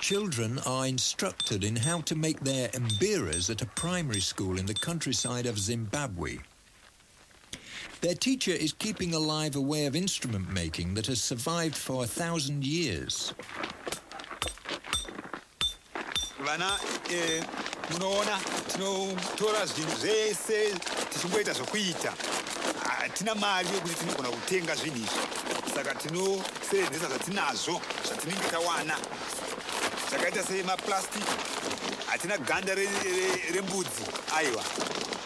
children are instructed in how to make their Mbiras at a primary school in the countryside of Zimbabwe. Their teacher is keeping alive a way of instrument making that has survived for 1,000 years. Vana munoona tinotora zvinhu zvese tichingoita zvokuita. Hatina mari yokuti tinogona kutenga zvinhu izvi. Saka tinosevenzesa zvatinazvo zvatinenge tawana. Zvakaita semaplastic. Hatina ganda rembudzi. Aiwa.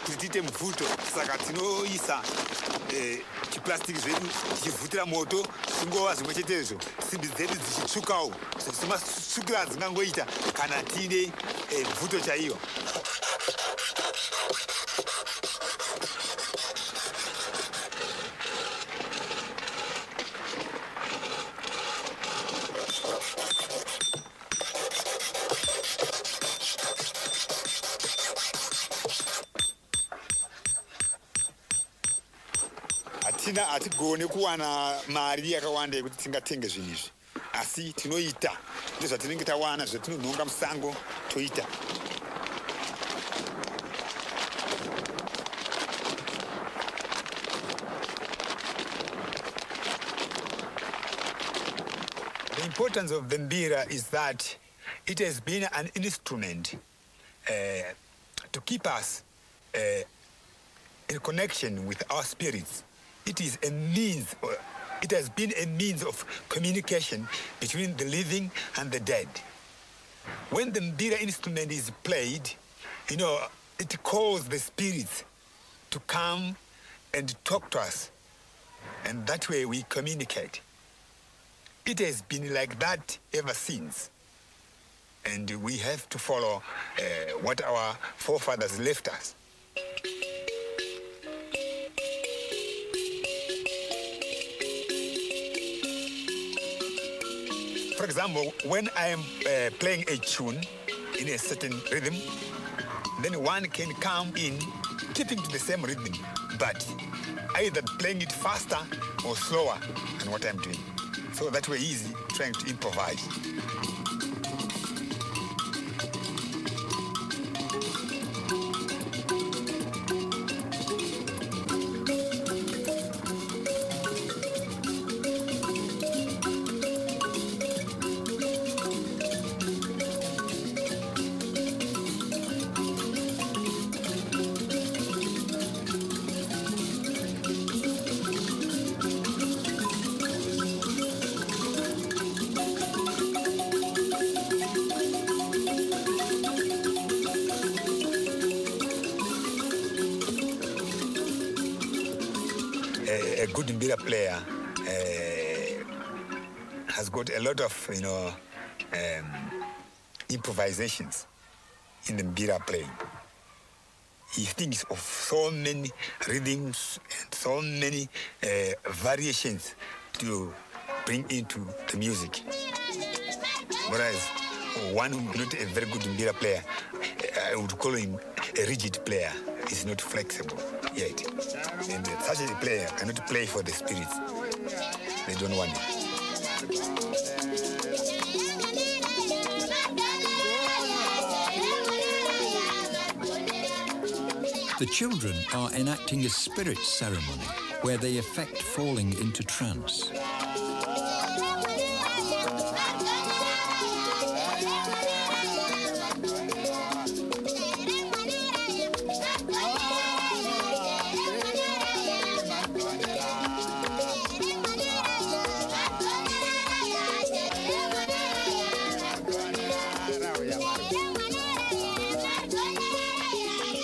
Kuti tiite mubvuto. Saka tinoisa chiplastic zvedu tichivhutira moto zvingova zvimwe chetezvo. Simbi dzedu dzichitsvukawo. Semasukira dzingangoita kana tiine bvuto chaiyo. Hatigone kuwana mari yakawanda yekuti tingatenge zvinhu izvi. Asi tinoita ndezvatinenge tawana zvatinonhonga musango toita. The importance of the Mbira is that it has been an instrument to keep us in connection with our spirits. It is a means, it has been a means of communication between the living and the dead. When the Mbira instrument is played, it calls the spirits to come and talk to us. And that way we communicate. It has been like that ever since. And we have to follow what our forefathers left us. For example, when I am playing a tune in a certain rhythm, then one can come in keeping to the same rhythm, but either playing it faster or slower than what I'm doing. So that way easy trying to improvise. A good Mbira player has got a lot of, improvisations in the Mbira playing. He thinks of so many rhythms and so many variations to bring into the music. Whereas one who is not a very good Mbira player, I would call him a rigid player. He's not flexible yet. And such a player cannot play for the spirits. They don't want it. The children are enacting a spirit ceremony where they effect falling into trance.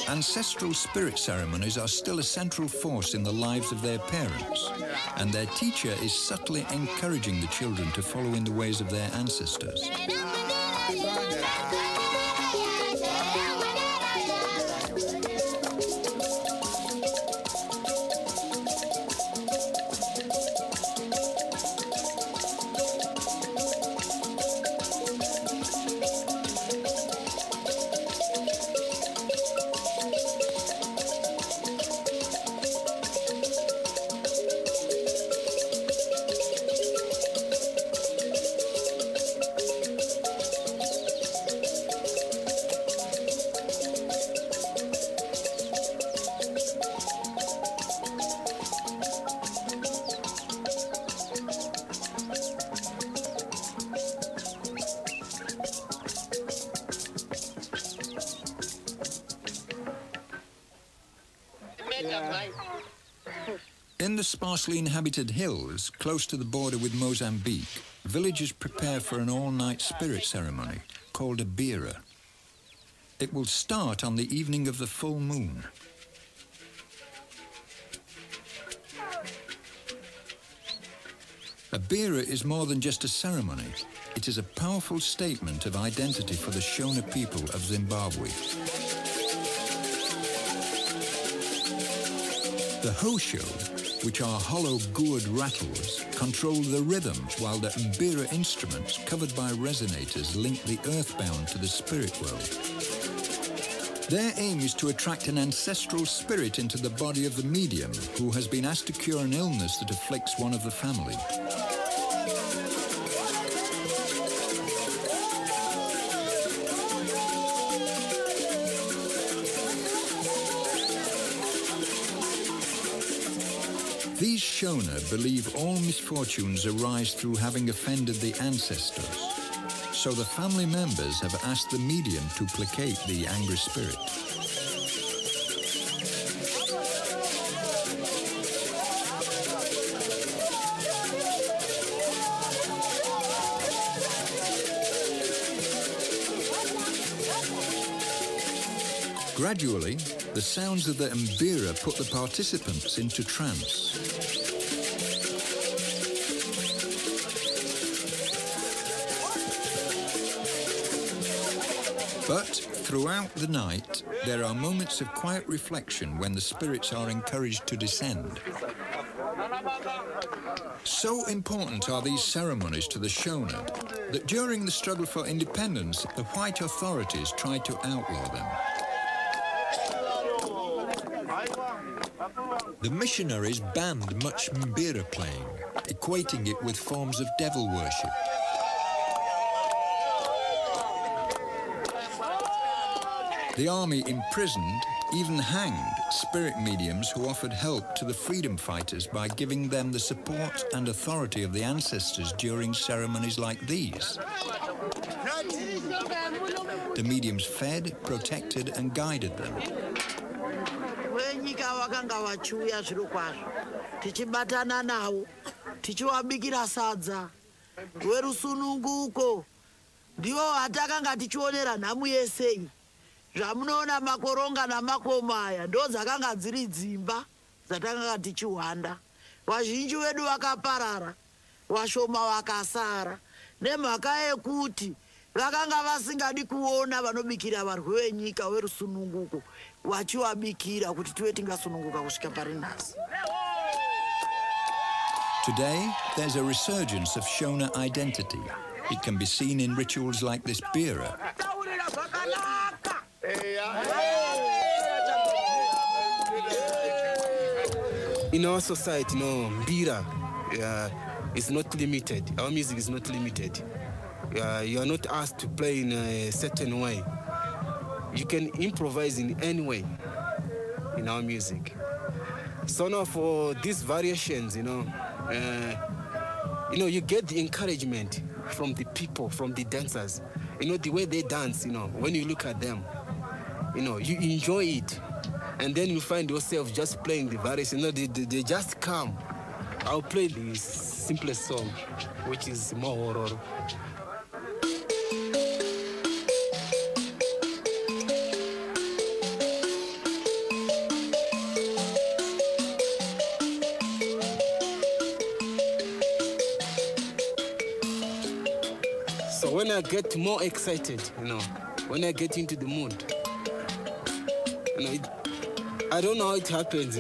Ancestral spirit ceremonies are still a central force in the lives of their parents, and their teacher is subtly encouraging the children to follow in the ways of their ancestors. In the sparsely inhabited hills, close to the border with Mozambique, villagers prepare for an all-night spirit ceremony called a Mbira. It will start on the evening of the full moon. A Mbira is more than just a ceremony. It is a powerful statement of identity for the Shona people of Zimbabwe. The hosho, which are hollow gourd rattles, control the rhythm, while the Mbira instruments, covered by resonators, link the earthbound to the spirit world. Their aim is to attract an ancestral spirit into the body of the medium, who has been asked to cure an illness that afflicts one of the family. These Shona believe all misfortunes arise through having offended the ancestors. So the family members have asked the medium to placate the angry spirit. Gradually, the sounds of the Mbira put the participants into trance. But throughout the night, there are moments of quiet reflection when the spirits are encouraged to descend. So important are these ceremonies to the Shona that during the struggle for independence, the white authorities tried to outlaw them. The missionaries banned much Mbira playing, equating it with forms of devil worship. The army imprisoned, even hanged, spirit mediums who offered help to the freedom fighters by giving them the support and authority of the ancestors during ceremonies like these. The mediums fed, protected, and guided them. Zvamunoona makoronga namakomaya ndo dzakanga dziri dzimba dzatanga tichiwanda. Vazhinji vedu vakaparara, vashoma vakasara nemhaka yekuti vakanga vasingadi kuona vanobikira varwi venyika verusununguko vachivabikira kuti tive tingasununguka kusvika pari nhasi. Today, there's a resurgence of Shona identity. It can be seen in rituals like this Mbira. In our society, Mbira is not limited. Our music is not limited. You are not asked to play in a certain way. You can improvise in any way in our music. So now for these variations, you get the encouragement from the people, from the dancers. The way they dance, when you look at them, you enjoy it. And then you find yourself just playing the variation. They just come. I'll play the simplest song, which is more horror. So when I get more excited, when I get into the mood, I don't know how it happens.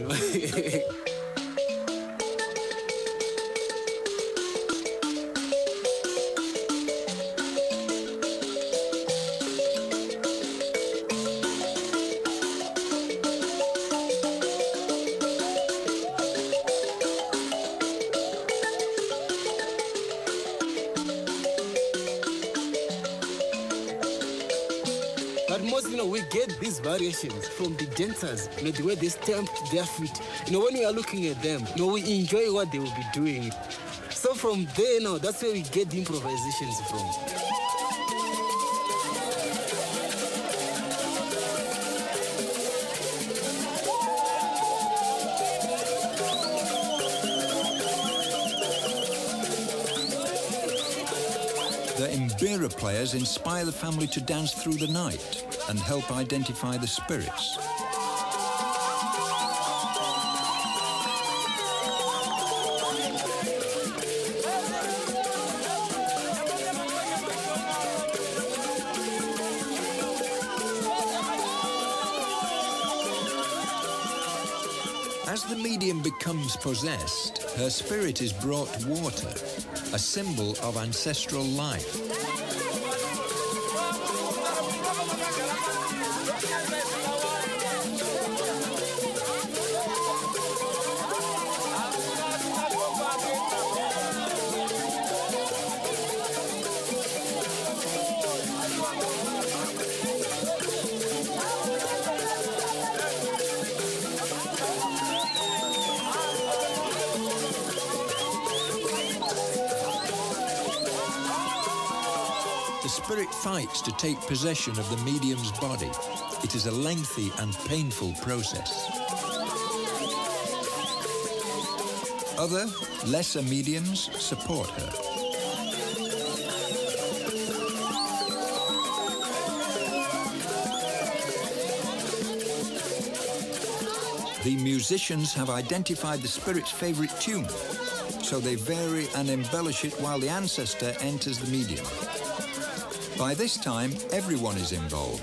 But most, we get these variations from the dancers, the way they stamp their feet. When we are looking at them, we enjoy what they will be doing. So from there, that's where we get the improvisations from. The Mbira players inspire the family to dance through the night and help identify the spirits. As the medium becomes possessed, her spirit is brought water, a symbol of ancestral life. The spirit fights to take possession of the medium's body. It is a lengthy and painful process. Other, lesser mediums support her. The musicians have identified the spirit's favorite tune, so they vary and embellish it while the ancestor enters the medium. By this time, everyone is involved.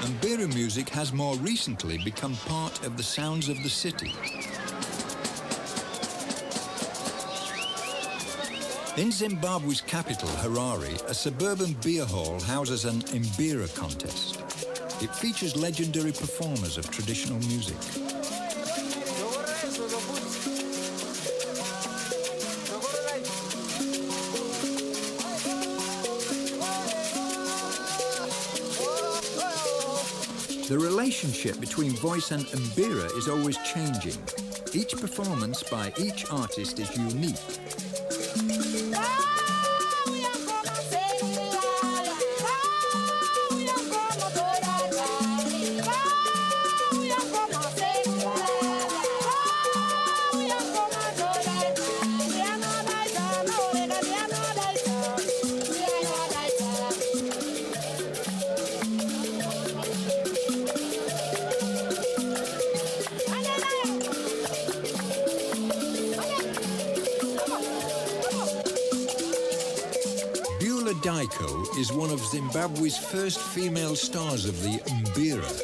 Mbira music has more recently become part of the sounds of the city. In Zimbabwe's capital, Harare, a suburban beer hall houses an Mbira contest. It features legendary performers of traditional music. The relationship between voice and Mbira is always changing. Each performance by each artist is unique. Beauler Dyoko is one of Zimbabwe's first female stars of the Mbira.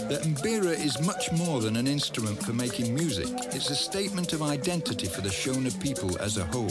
The Mbira is much more than an instrument for making music. It's a statement of identity for the Shona people as a whole.